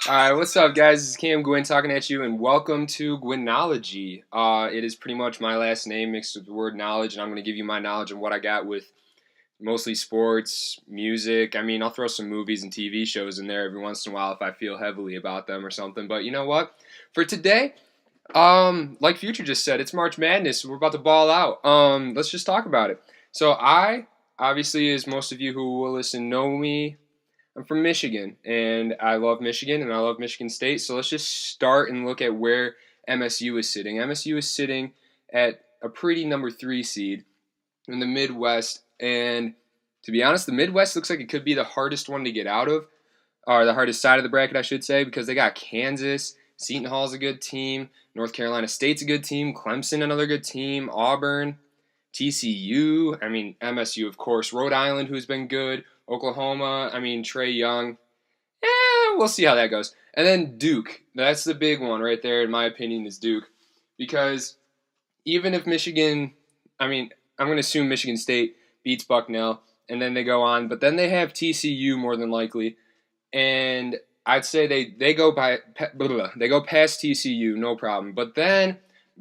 Alright, what's up, guys? This is Cam Gwyn talking at you, and welcome to Gwynology. It is pretty much my last name mixed with the word knowledge, and I'm going to give you my knowledge on what I got with mostly sports, music. I mean, I'll throw some movies and TV shows in there every once in a while if I feel heavily about them or something. But you know what? For today, like Future just said, it's March Madness. We're about to ball out. Let's just talk about it. So I, obviously, as most of you who will listen know me, I'm from Michigan, and I love Michigan, and I love Michigan State. So let's just start and look at where MSU is sitting. MSU is sitting at a pretty number 3 seed in the Midwest, and to be honest, the Midwest looks like it could be the hardest one to get out of, or the hardest side of the bracket, I should say, because they got Kansas, Seton Hall's a good team, North Carolina State's a good team, Clemson another good team, Auburn, TCU, I mean MSU of course, Rhode Island who's been good, Oklahoma, I mean Trae Young, we'll see how that goes. And then Duke, that's the big one right there in my opinion is Duke, because even if Michigan, I mean I'm going to assume Michigan State beats Bucknell and then they go on, but then they have TCU more than likely, and I'd say they go past TCU, no problem. But then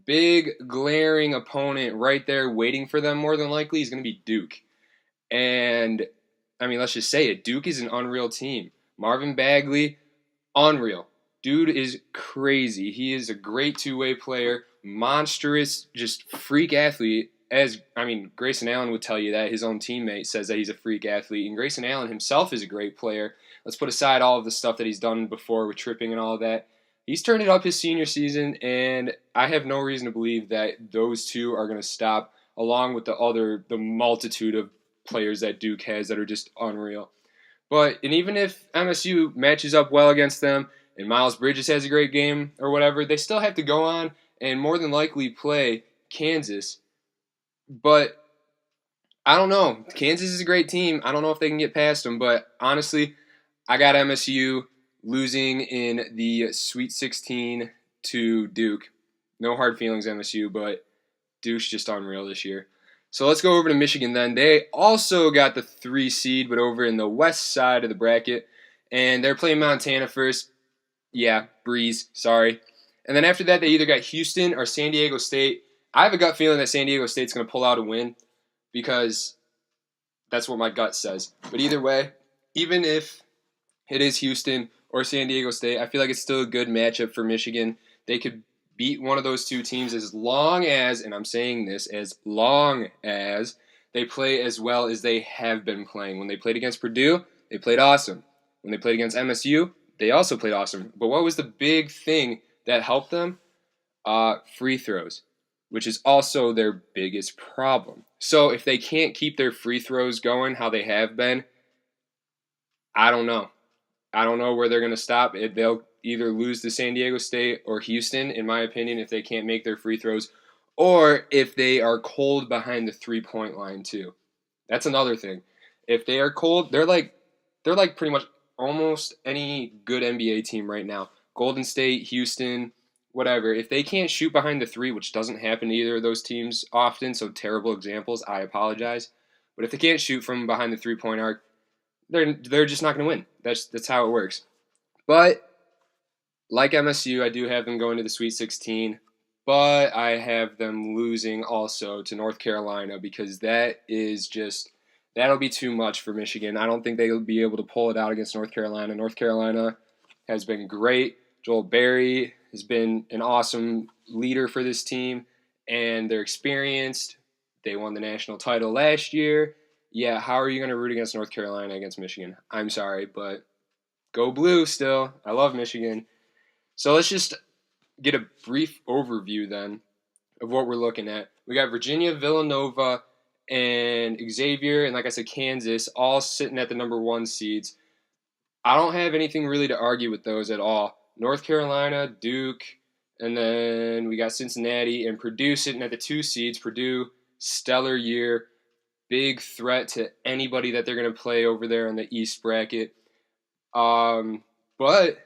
big glaring opponent right there waiting for them more than likely is going to be Duke. And I mean, let's just say it. Duke is an unreal team. Marvin Bagley, unreal. Dude is crazy. He is a great two-way player, monstrous, just freak athlete. Grayson Allen would tell you that. His own teammate says that he's a freak athlete. And Grayson Allen himself is a great player. Let's put aside all of the stuff that he's done before with tripping and all of that. He's turned it up his senior season, and I have no reason to believe that those two are going to stop, along with the multitude of players that Duke has that are just unreal. And even if MSU matches up well against them and Miles Bridges has a great game or whatever, they still have to go on and more than likely play Kansas. But I don't know. Kansas is a great team. I don't know if they can get past them, but honestly, I got MSU losing in the Sweet 16 to Duke. No hard feelings, MSU, but Duke's just unreal this year. So let's go over to Michigan then. They also got the 3 seed, but over in the west side of the bracket. And they're playing Montana first. Yeah, breeze, sorry. And then after that, they either got Houston or San Diego State. I have a gut feeling that San Diego State's going to pull out a win because that's what my gut says. But either way, even if it is Houston or San Diego State, I feel like it's still a good matchup for Michigan. They could beat one of those two teams as long as, and I'm saying this, as long as they play as well as they have been playing. When they played against Purdue, they played awesome. When they played against MSU, they also played awesome. But what was the big thing that helped them? Free throws, which is also their biggest problem. So if they can't keep their free throws going how they have been, I don't know. I don't know where they're going to stop. They'll either lose to San Diego State or Houston, in my opinion, if they can't make their free throws, or if they are cold behind the three-point line too. That's another thing. If they are cold, they're like pretty much almost any good NBA team right now. Golden State, Houston, whatever. If they can't shoot behind the 3, which doesn't happen to either of those teams often, so terrible examples, I apologize. But if they can't shoot from behind the 3-point arc, they're just not going to win. That's how it works. But like MSU, I do have them going to the Sweet 16, but I have them losing also to North Carolina because that'll be too much for Michigan. I don't think they'll be able to pull it out against North Carolina. North Carolina has been great. Joel Berry has been an awesome leader for this team, and they're experienced. They won the national title last year. Yeah, how are you going to root against North Carolina against Michigan? I'm sorry, but go blue still. I love Michigan. So let's just get a brief overview then of what we're looking at. We got Virginia, Villanova, and Xavier, and like I said, Kansas, all sitting at the number 1 seeds. I don't have anything really to argue with those at all. North Carolina, Duke, And then we got Cincinnati and Purdue sitting at the 2 seeds. Purdue, stellar year, big threat to anybody that they're going to play over there in the East bracket. But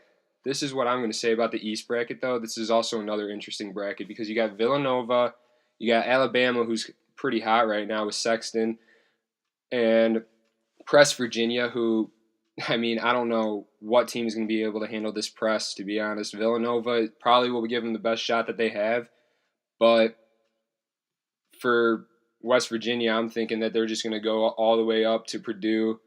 this is what I'm going to say about the East bracket, though. This is also another interesting bracket because you got Villanova, you got Alabama, who's pretty hot right now with Sexton, and Press Virginia, who, I mean, I don't know what team is going to be able to handle this press, to be honest. Villanova probably will give them the best shot that they have, but for West Virginia, I'm thinking that they're just going to go all the way up to Purdue,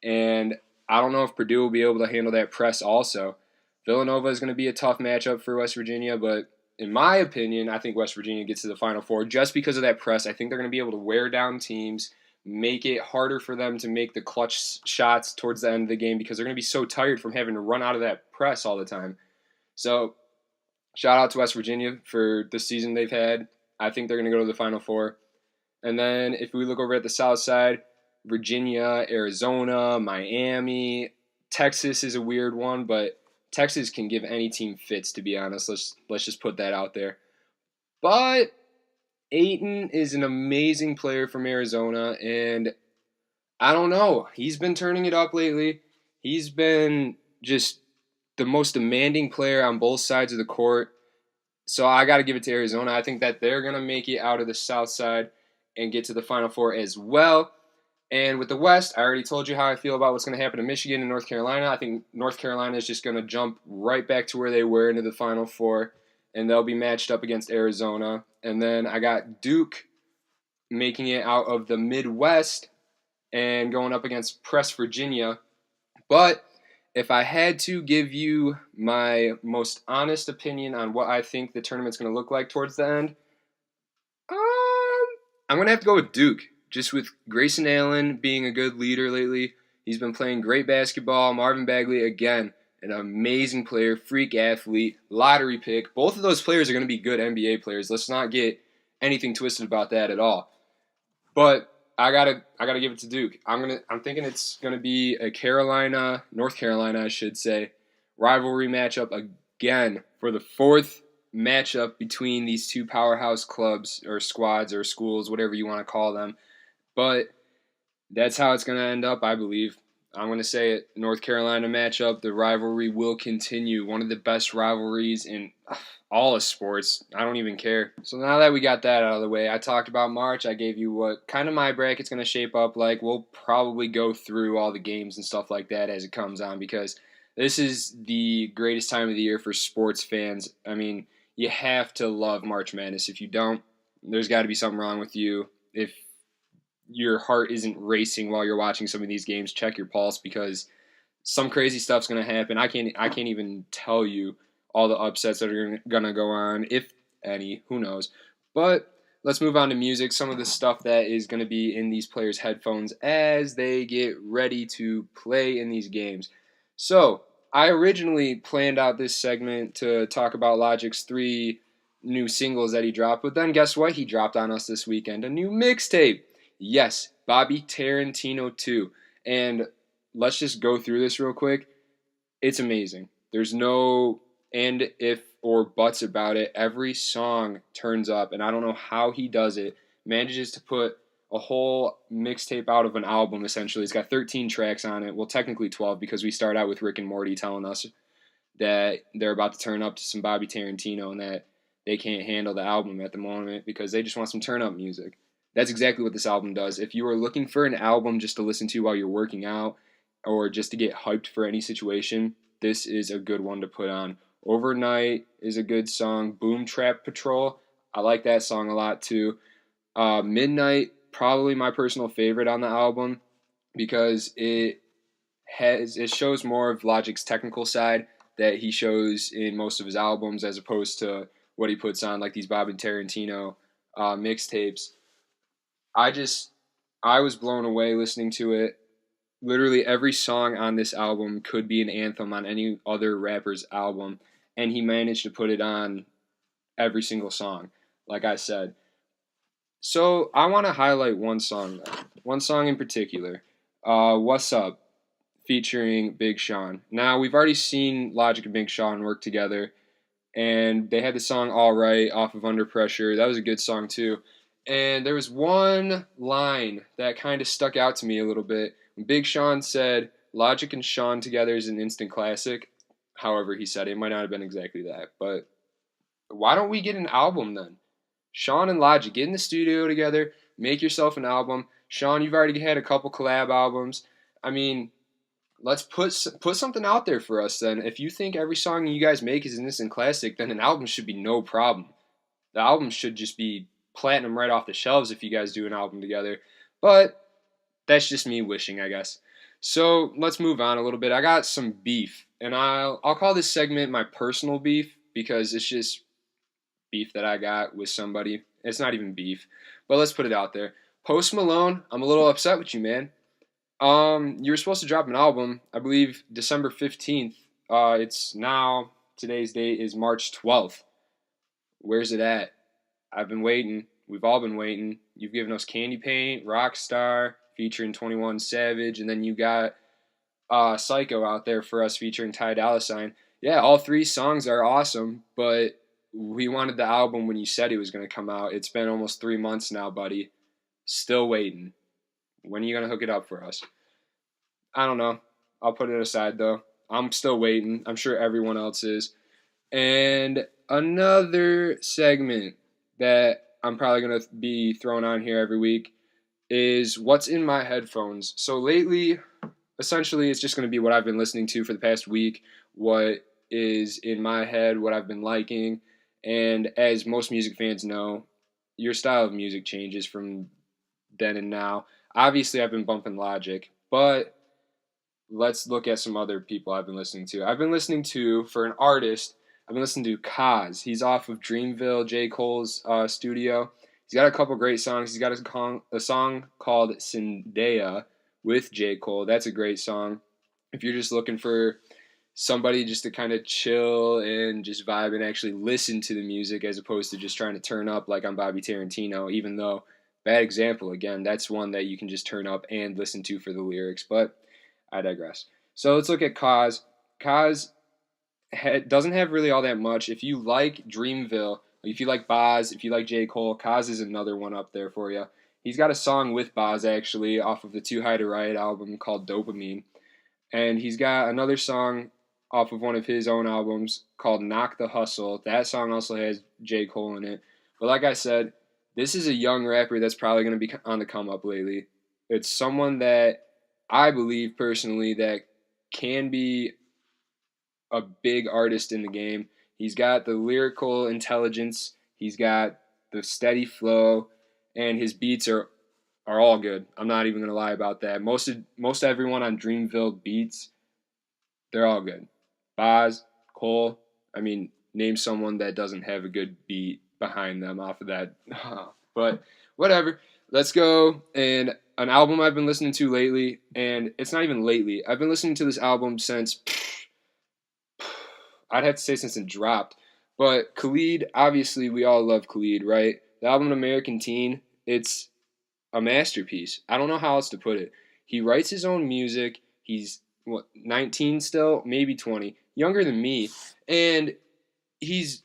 and I don't know if Purdue will be able to handle that press also. Villanova is going to be a tough matchup for West Virginia, but in my opinion, I think West Virginia gets to the Final Four just because of that press. I think they're going to be able to wear down teams, make it harder for them to make the clutch shots towards the end of the game because they're going to be so tired from having to run out of that press all the time. So, shout out to West Virginia for the season they've had. I think they're going to go to the Final Four. And then if we look over at the south side, Virginia, Arizona, Miami, Texas is a weird one, but Texas can give any team fits, to be honest. Let's just put that out there. But Ayton is an amazing player from Arizona, and I don't know. He's been turning it up lately. He's been just the most demanding player on both sides of the court. So I got to give it to Arizona. I think that they're going to make it out of the south side and get to the Final Four as well. And with the West, I already told you how I feel about what's going to happen to Michigan and North Carolina. I think North Carolina is just going to jump right back to where they were into the Final Four, and they'll be matched up against Arizona. And then I got Duke making it out of the Midwest and going up against Press Virginia. But if I had to give you my most honest opinion on what I think the tournament's going to look like towards the end, I'm going to have to go with Duke. Just with Grayson Allen being a good leader lately. He's been playing great basketball. Marvin Bagley, again, an amazing player, freak athlete, lottery pick. Both of those players are going to be good NBA players. Let's not get anything twisted about that at all. But I gotta give it to Duke. I'm thinking it's gonna be a North Carolina, I should say, rivalry matchup again for the 4th matchup between these two powerhouse clubs or squads or schools, whatever you want to call them. But that's how it's going to end up, I believe. I'm going to say it. North Carolina matchup. The rivalry will continue. One of the best rivalries in all of sports. I don't even care. So now that we got that out of the way, I talked about March. I gave you what kind of my bracket's going to shape up like. We'll probably go through all the games and stuff like that as it comes on because this is the greatest time of the year for sports fans. I mean, you have to love March Madness. If you don't, there's got to be something wrong with you. If your heart isn't racing while you're watching some of these games, check your pulse because some crazy stuff's going to happen. I can't even tell you all the upsets that are going to go on, if any, who knows. But let's move on to music, some of the stuff that is going to be in these players' headphones as they get ready to play in these games. So, I originally planned out this segment to talk about Logic's 3 new singles that he dropped, but then guess what? He dropped on us this weekend, a new mixtape. Yes, Bobby Tarantino 2. And let's just go through this real quick. It's amazing. There's no and, if, or buts about it. Every song turns up, and I don't know how he does it. Manages to put a whole mixtape out of an album, essentially. It's got 13 tracks on it. Well, technically 12 because we start out with Rick and Morty telling us that they're about to turn up to some Bobby Tarantino and that they can't handle the album at the moment because they just want some turn-up music. That's exactly what this album does. If you are looking for an album just to listen to while you're working out or just to get hyped for any situation, this is a good one to put on. Overnight is a good song. Boom Trap Patrol, I like that song a lot too. Midnight, probably my personal favorite on the album because it shows more of Logic's technical side that he shows in most of his albums as opposed to what he puts on like these Bobby Tarantino mixtapes. I was blown away listening to it. Literally every song on this album could be an anthem on any other rapper's album, and he managed to put it on every single song, like I said. So I want to highlight one song, though. One song in particular. What's Up, featuring Big Sean. Now, we've already seen Logic and Big Sean work together, and they had the song All Right off of Under Pressure. That was a good song too. And there was one line that kind of stuck out to me a little bit. When Big Sean said, Logic and Sean together is an instant classic. However, he said it. It might not have been exactly that. But why don't we get an album then? Sean and Logic, get in the studio together, make yourself an album. Sean, you've already had a couple collab albums. I mean, let's put something out there for us then. If you think every song you guys make is an instant classic, then an album should be no problem. The album should just be platinum right off the shelves if you guys do an album together. But that's just me wishing, I guess. So let's move on a little bit. I got some beef, and I'll call this segment my personal beef because it's just beef that I got with somebody. It's not even beef, but let's put it out there. Post Malone, I'm a little upset with you, man. You were supposed to drop an album, I believe December 15th. It's now, today's date is March 12th. Where's it at? I've been waiting. We've all been waiting. You've given us Candy Paint, Rockstar, featuring 21 Savage, and then you got Psycho out there for us featuring Ty Dolla $ign. Yeah, all three songs are awesome, but we wanted the album when you said it was going to come out. It's been almost 3 months now, buddy. Still waiting. When are you going to hook it up for us? I don't know. I'll put it aside, though. I'm still waiting. I'm sure everyone else is. And another segment that I'm probably going to be throwing on here every week is what's in my headphones. So lately, essentially, it's just going to be what I've been listening to for the past week, what is in my head, what I've been liking. And as most music fans know, your style of music changes from then and now. Obviously, I've been bumping Logic, but let's look at some other people I've been listening to. I've been listening to, for an artist, I've been listening to Cozz. He's off of Dreamville, J. Cole's studio. He's got a couple great songs. He's got a song called Zendaya with J. Cole. That's a great song. If you're just looking for somebody just to kind of chill and just vibe and actually listen to the music as opposed to just trying to turn up like I'm Bobby Tarantino, even though, bad example, again, that's one that you can just turn up and listen to for the lyrics, but I digress. So let's look at Cozz. Cozz doesn't have really all that much. If you like Dreamville, if you like Bas, if you like J. Cole, Cozz is another one up there for you. He's got a song with Bas, actually, off of the Too High to Riot album called Dopamine. And he's got another song off of one of his own albums called Knock the Hustle. That song also has J. Cole in it. But like I said, this is a young rapper that's probably going to be on the come up lately. It's someone that I believe personally that can be a big artist in the game. He's got the lyrical intelligence, he's got the steady flow, and his beats are all good. I'm not even gonna lie about that. Most everyone on Dreamville beats, they're all good. Bas, Cole, I mean, name someone that doesn't have a good beat behind them off of that. But whatever. Let's go. And an album I've been listening to lately, and it's not even lately. I've been listening to this album since I'd have to say since it dropped. But Khalid, obviously we all love Khalid, right? The album American Teen, it's a masterpiece. I don't know how else to put it. He writes his own music. He's 19 still, maybe 20, younger than me, and he's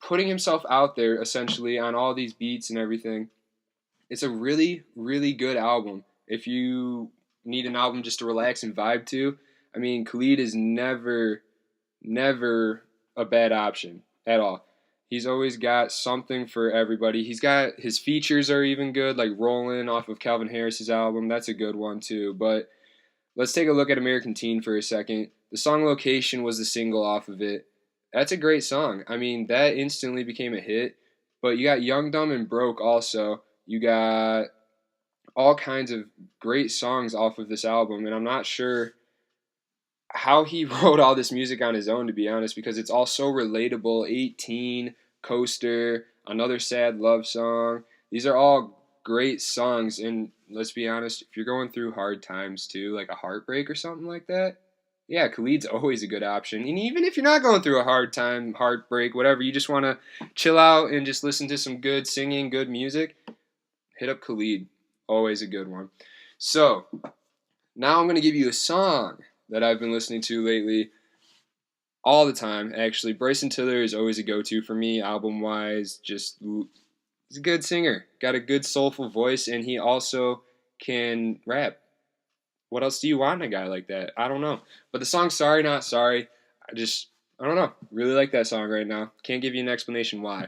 putting himself out there essentially on all these beats and everything. It's a really, really good album. If you need an album just to relax and vibe to, I mean, Khalid is never a bad option at all. He's always got something for everybody. He's got his features are even good, like Rollin' off of Calvin Harris's album. That's a good one too. But let's take a look at American Teen for a second. The song Location was the single off of it. That's a great song. I mean, that instantly became a hit. But you got Young, Dumb, and Broke also. You got all kinds of great songs off of this album. And I'm not sure how he wrote all this music on his own, to be honest, because it's all so relatable. 18, Coaster, Another Sad Love Song. These are all great songs, and let's be honest, if you're going through hard times too, like a heartbreak or something like that, yeah, Khalid's always a good option. And even if you're not going through a hard time, heartbreak, whatever, you just want to chill out and just listen to some good singing, good music, hit up Khalid. Always a good one. So, now I'm going to give you a song that I've been listening to lately. all the time, actually. Bryson Tiller is always a go-to for me, album-wise. Just he's a good singer, got a good soulful voice, and he also can rap. What else do you want in a guy like that? I don't know. But the song "Sorry Not Sorry," I don't know. Really like that song right now. Can't give you an explanation why.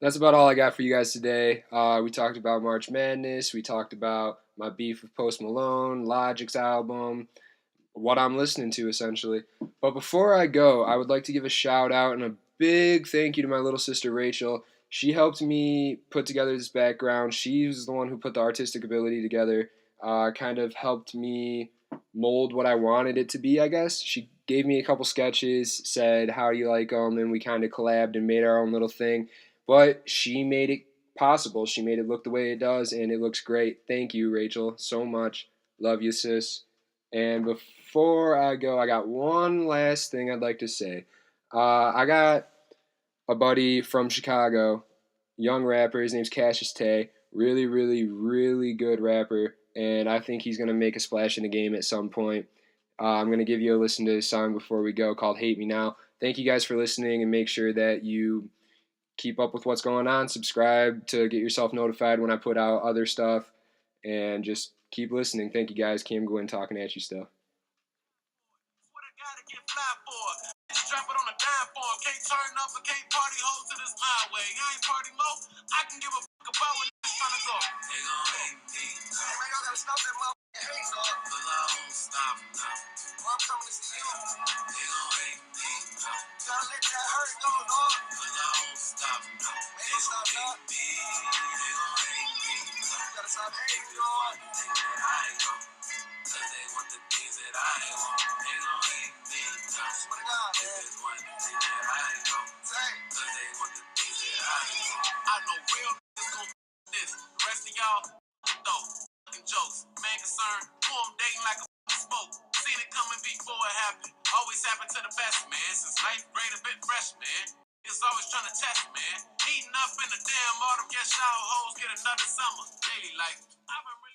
That's about all I got for you guys today. We talked about March Madness. We talked about my beef with Post Malone, Logic's album, what I'm listening to essentially. But before I go, I would like to give a shout out and a big thank you to my little sister Rachel. She helped me put together this background. She was the one who put the artistic ability together, kind of helped me mold what I wanted it to be, I guess. She gave me a couple sketches, said, "How do you like them?" And we kind of collabed and made our own little thing. But she made it possible. She made it look the way it does, and it looks great. Thank you, Rachel, so much. Love you, sis. And before I go, I got one last thing I'd like to say. I got a buddy from Chicago, young rapper. His name's Cassius Tay. Really, really, really good rapper. And I think he's going to make a splash in the game at some point. I'm going to give you a listen to his song before we go called Hate Me Now. Thank you guys for listening, and make sure that you keep up with what's going on. Subscribe to get yourself notified when I put out other stuff. And just keep listening. Thank you guys. Cam Gwynn talking at you still. Drop it on a dime for him. Can't turn up and can't party hoes to this my way. I ain't party low. I can give a fuck about when niggas tryna go. They gon' hate me. Hey man, y'all gotta stop that motherfucking hate, dog. Cause I won't stop now. Well, I'm coming to see you. They gon' hate me. Gotta let that hurt go, dog. Cause I won't stop now. They gon' hate me. They gon' hate me. You gotta stop hating, dog. Think that I ain't gon'. Cause they want the things that I ain't want. They gon' hate me. Swear to God, man. If it's one thing that I ain't gon' say. Cause they want the things that I ain't want. I know real niggas gon' this. The rest of y'all, though, fucking jokes. Man concerned, who I'm dating like a spoke. Seen it coming before it happened. Always happen to the best, man. Since ninth grade, a bit fresh, man. It's always trying to test, man. Eating up in the damn autumn, get shower hoes, get another summer. Daily life. I've been really